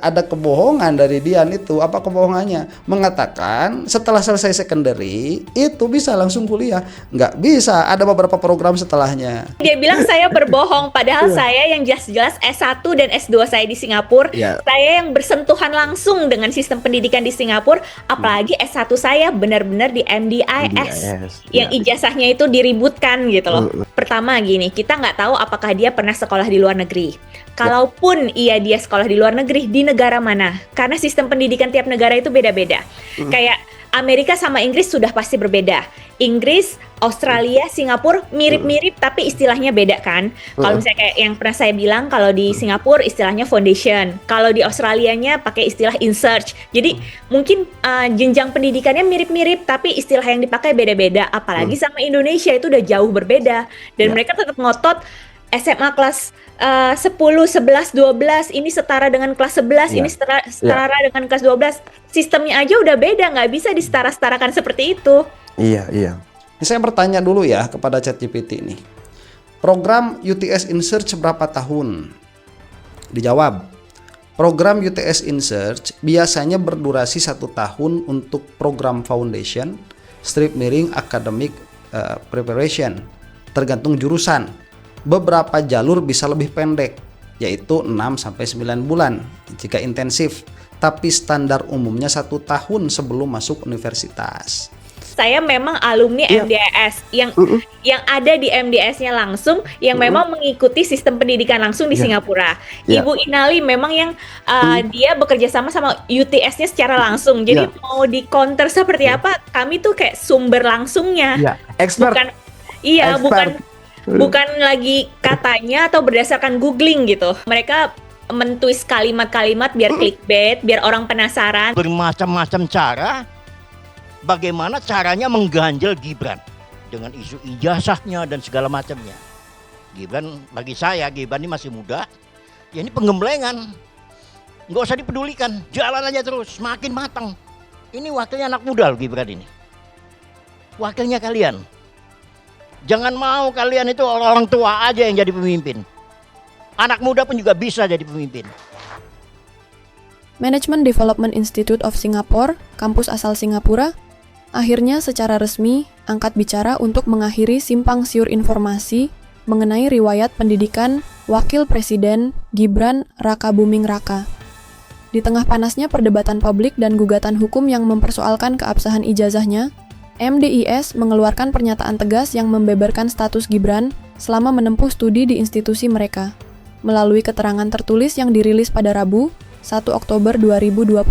Ada kebohongan dari Dian itu. Apa kebohongannya? Mengatakan setelah selesai secondary itu bisa langsung kuliah. Nggak bisa, ada beberapa program setelahnya. Dia bilang saya berbohong, padahal saya yang jelas-jelas S1 dan S2 saya di Singapura, saya yang bersentuhan langsung dengan sistem pendidikan di Singapura, apalagi S1 saya benar-benar di MDIS, yang ijazahnya itu diributkan gitu loh. Pertama gini, kita nggak tahu apakah dia pernah sekolah di luar negeri. Kalaupun dia sekolah di luar negeri, di negara mana? Karena sistem pendidikan tiap negara itu beda-beda. Kayak Amerika sama Inggris sudah pasti berbeda. Inggris, Australia, Singapura mirip-mirip tapi istilahnya beda kan. Kalau misalnya kayak yang pernah saya bilang, kalau di Singapura istilahnya foundation, kalau di Australianya pakai istilah in-search. Jadi mungkin jenjang pendidikannya mirip-mirip tapi istilah yang dipakai beda-beda. Apalagi sama Indonesia itu udah jauh berbeda. Dan mereka tetap ngotot SMA kelas 10, 11, 12 ini setara dengan kelas 11, ini setara dengan kelas 12. Sistemnya aja udah beda, nggak bisa disetara-setarakan seperti itu. Iya. Ini saya bertanya dulu ya kepada ChatGPT ini. Program UTS In-Search berapa tahun? Dijawab. Program UTS In-Search biasanya berdurasi 1 tahun untuk program foundation, strip miring, academic preparation, tergantung jurusan. Beberapa jalur bisa lebih pendek, yaitu 6-9 bulan jika intensif, tapi standar umumnya 1 tahun sebelum masuk universitas. Saya memang alumni MDIS yang ada di MDIS-nya langsung, yang memang mengikuti sistem pendidikan langsung di Singapura. Ibu Inali memang yang dia bekerja sama UTS-nya secara langsung. Jadi mau di counter seperti apa, kami tuh kayak sumber langsungnya. Expert. Bukan lagi katanya atau berdasarkan googling gitu. Mereka mentwist kalimat-kalimat biar clickbait, biar orang penasaran. Bermacam-macam cara bagaimana caranya mengganjal Gibran dengan isu ijazahnya dan segala macamnya. Gibran, bagi saya, Gibran ini masih muda. Ya ini penggemblengan. Nggak usah dipedulikan, jalan aja terus, makin matang. Ini wakilnya anak muda loh Gibran ini. Wakilnya kalian. Jangan mau kalian itu orang tua aja yang jadi pemimpin. Anak muda pun juga bisa jadi pemimpin. Management Development Institute of Singapore, kampus asal Singapura, akhirnya secara resmi angkat bicara untuk mengakhiri simpang siur informasi mengenai riwayat pendidikan Wakil Presiden Gibran Rakabuming Raka. Di tengah panasnya perdebatan publik dan gugatan hukum yang mempersoalkan keabsahan ijazahnya, MDIS mengeluarkan pernyataan tegas yang membeberkan status Gibran selama menempuh studi di institusi mereka. Melalui keterangan tertulis yang dirilis pada Rabu, 1 Oktober 2025,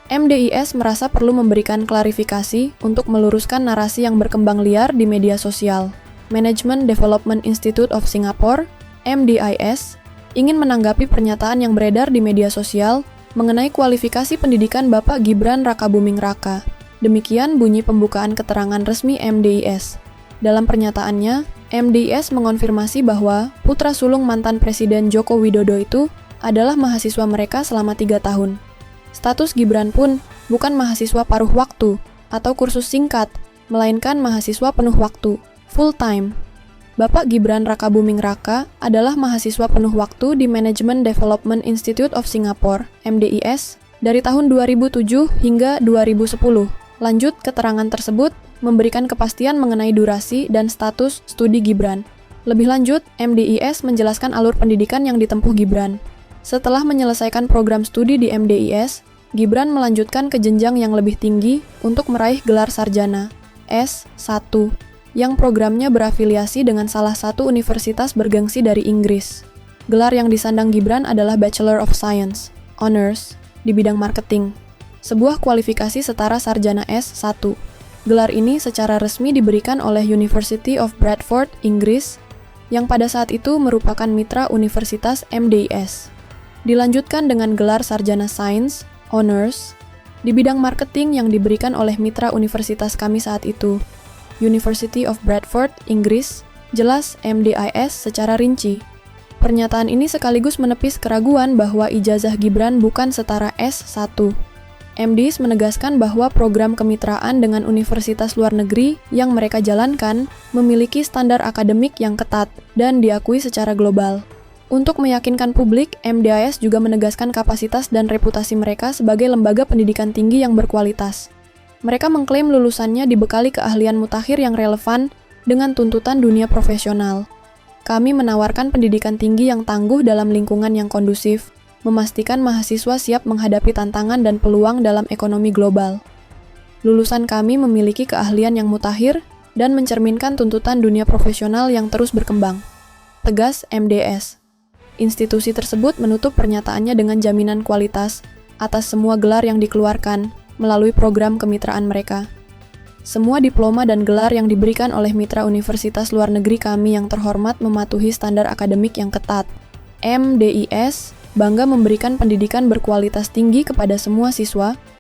MDIS merasa perlu memberikan klarifikasi untuk meluruskan narasi yang berkembang liar di media sosial. Management Development Institute of Singapore, MDIS, ingin menanggapi pernyataan yang beredar di media sosial mengenai kualifikasi pendidikan Bapak Gibran Rakabuming Raka. Demikian bunyi pembukaan keterangan resmi MDIS. Dalam pernyataannya, MDIS mengonfirmasi bahwa putra sulung mantan Presiden Joko Widodo itu adalah mahasiswa mereka selama 3 tahun. Status Gibran pun bukan mahasiswa paruh waktu atau kursus singkat, melainkan mahasiswa penuh waktu, full time. Bapak Gibran Rakabuming Raka adalah mahasiswa penuh waktu di Management Development Institute of Singapore, MDIS, dari tahun 2007 hingga 2010. Lanjut, keterangan tersebut memberikan kepastian mengenai durasi dan status studi Gibran. Lebih lanjut, MDIS menjelaskan alur pendidikan yang ditempuh Gibran. Setelah menyelesaikan program studi di MDIS, Gibran melanjutkan ke jenjang yang lebih tinggi untuk meraih gelar sarjana, S1, yang programnya berafiliasi dengan salah satu universitas bergengsi dari Inggris. Gelar yang disandang Gibran adalah Bachelor of Science, Honors, di bidang marketing. Sebuah kualifikasi setara sarjana S1. Gelar ini secara resmi diberikan oleh University of Bradford, Inggris, yang pada saat itu merupakan mitra Universitas MDIS. Dilanjutkan dengan gelar sarjana Sains, Honors, di bidang marketing yang diberikan oleh mitra universitas kami saat itu, University of Bradford, Inggris, jelas MDIS secara rinci. Pernyataan ini sekaligus menepis keraguan bahwa ijazah Gibran bukan setara S1. MDIS menegaskan bahwa program kemitraan dengan universitas luar negeri yang mereka jalankan memiliki standar akademik yang ketat dan diakui secara global. Untuk meyakinkan publik, MDIS juga menegaskan kapasitas dan reputasi mereka sebagai lembaga pendidikan tinggi yang berkualitas. Mereka mengklaim lulusannya dibekali keahlian mutakhir yang relevan dengan tuntutan dunia profesional. Kami menawarkan pendidikan tinggi yang tangguh dalam lingkungan yang kondusif, memastikan mahasiswa siap menghadapi tantangan dan peluang dalam ekonomi global. Lulusan kami memiliki keahlian yang mutakhir dan mencerminkan tuntutan dunia profesional yang terus berkembang. Tegas MDS. Institusi tersebut menutup pernyataannya dengan jaminan kualitas atas semua gelar yang dikeluarkan melalui program kemitraan mereka. Semua diploma dan gelar yang diberikan oleh mitra universitas luar negeri kami yang terhormat mematuhi standar akademik yang ketat. MDIS bangga memberikan pendidikan berkualitas tinggi kepada semua siswa